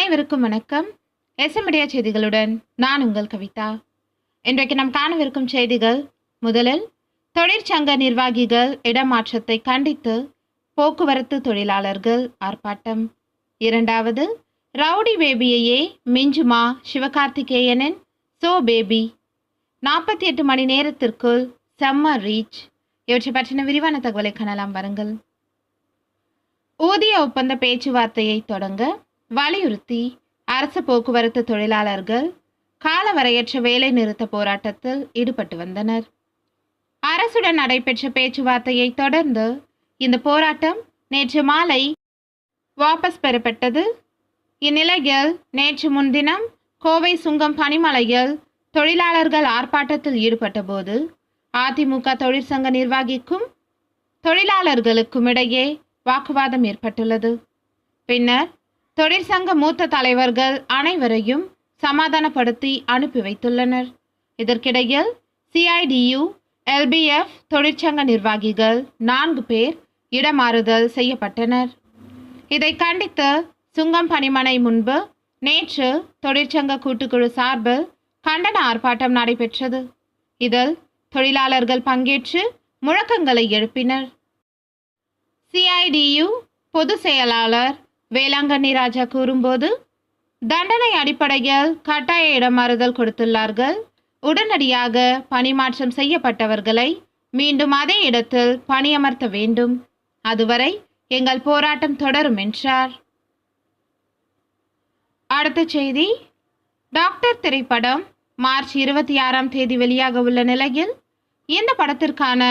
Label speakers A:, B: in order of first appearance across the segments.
A: அனைவருக்கும் வணக்கம். மீடியா செய்திகளுடன் நான் உங்கள் கவிதா. இன்றைக்கு நாம் காணவிருக்கும் செய்திகள்: முதலில், தொழிற்சங்க நிர்வாகிகள் இடமாற்றத்தை கண்டித்து போக்குவரத்து தொழிலாளர்கள் ஆர்ப்பாட்டம். இரண்டாவது, ரவுடி பேபியையே மிஞ்சுமா சிவகார்த்திகேயனின் சோ பேபி, 48 மணி நேரத்திற்குள் செம்ம ரீச். இவற்றை பற்றின விரிவான தகவலை காணலாம் வாருங்கள். ஊதிய ஒப்பந்த பேச்சுவார்த்தையை தொடங்க வலியுறுத்தி அரசு போக்குவரத்து தொழிலாளர்கள் காலவரையற்ற வேலை நிறுத்த போராட்டத்தில் ஈடுபட்டு வந்தனர். அரசுடன் நடைபெற்ற பேச்சுவார்த்தையை தொடர்ந்து இந்த போராட்டம் நேற்று மாலை வாபஸ் பெறப்பட்டது. இந்நிலையில் நேற்று முன்தினம் கோவை சுங்கம் பனிமலையில் தொழிலாளர்கள் ஆர்ப்பாட்டத்தில் ஈடுபட்ட போது அதிமுக தொழிற்சங்க நிர்வாகிக்கும் தொழிலாளர்களுக்கும் இடையே வாக்குவாதம் ஏற்பட்டுள்ளது. பின்னர் தொழிற்சங்க மூத்த தலைவர்கள் அனைவரையும் சமாதானப்படுத்தி அனுப்பி வைத்துள்ளனர். இதற்கிடையில் CIDU, LBF தொழிற்சங்க நிர்வாகிகள் 4 பேர் இடமாறுதல் செய்யப்பட்டனர். இதை கண்டித்து சுங்கம் பணிமனை முன்பு நேற்று தொழிற்சங்க கூட்டுக்குழு சார்பில் கண்டன ஆர்ப்பாட்டம் நடைபெற்றது. இதில் தொழிலாளர்கள் பங்கேற்று முழக்கங்களை எழுப்பினர். CIDU பொதுச் செயலாளர் வேளாங்கண்ணி ராஜா கூறும்போது, தண்டனை அடிப்படையில் கட்டாய இடமாறுதல் கொடுத்துள்ளார்கள். உடனடியாக பணிமாற்றம் செய்யப்பட்டவர்களை மீண்டும் அதே இடத்தில் பணியமர்த்த வேண்டும். அதுவரை எங்கள் போராட்டம் தொடரும் என்றார். அடுத்த செய்தி: டாக்டர் திரைப்படம் மார்ச் 26ஆம் தேதி வெளியாக உள்ள நிலையில் இந்த படத்திற்கான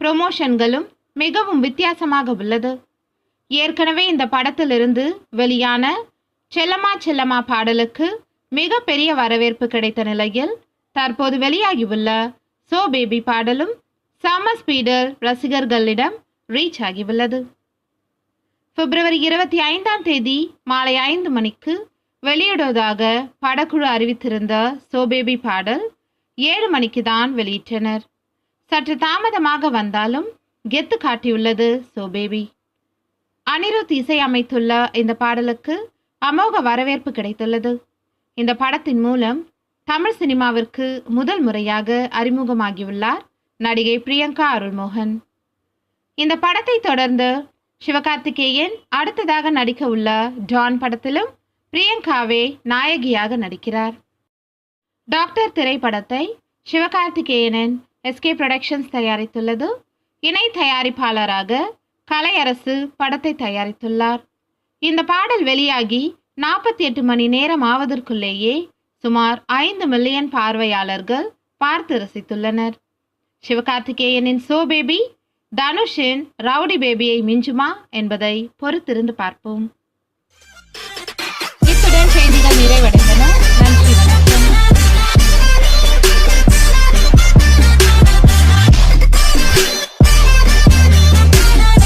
A: ப்ரொமோஷன்களும் மிகவும் வித்தியாசமாக உள்ளது. ஏற்கனவே இந்த படத்திலிருந்து வெளியான செல்லம்மா செல்லம்மா பாடலுக்கு மிக பெரிய வரவேற்பு கிடைத்த நிலையில் தற்போது வெளியாகியுள்ள சோ பேபி பாடலும் செம்ம ஸ்பீடில் ரசிகர்களிடம் ரீச் ஆகியுள்ளது. பிப்ரவரி 25ஆம் தேதி மாலை 5 மணிக்கு வெளியிடுவதாக படக்குழு அறிவித்திருந்த சோ பேபி பாடல் 7 மணிக்கு தான் வெளியிட்டனர். சற்று தாமதமாக வந்தாலும் கெத்து காட்டியுள்ளது சோ பேபி. அனிருத் இசை அமைத்துள்ள இந்த பாடலுக்கு அமோக வரவேற்பு கிடைத்துள்ளது. இந்த படத்தின் மூலம் தமிழ் சினிமாவிற்கு முதல் முறையாக அறிமுகமாகியுள்ளார் நடிகை பிரியங்கா அருள்மோகன். இந்த படத்தை தொடர்ந்து சிவகார்த்திகேயன் அடுத்ததாக நடிக்க உள்ள டான் படத்திலும் பிரியங்காவே நாயகியாக நடிக்கிறார். டாக்டர் திரைப்படத்தை சிவகார்த்திகேயனின் SK புரொடக்ஷன்ஸ் தயாரித்துள்ளது. இணை தயாரிப்பாளராக கலையரசு படத்தை தயாரித்துள்ளார். இந்த பாடல் வெளியாகி 48 மணி நேரம் ஆவதற்குள்ளேயே சுமார் 5 மில்லியன் பார்வையாளர்கள் பார்த்து ரசித்துள்ளனர். சிவகார்த்திகேயனின் சோ பேபி தனுஷின் ரவுடி பேபியை மிஞ்சுமா என்பதை பொறுத்திருந்து பார்ப்போம். இத்துடன் செய்திகள் நிறைவடைந்தன.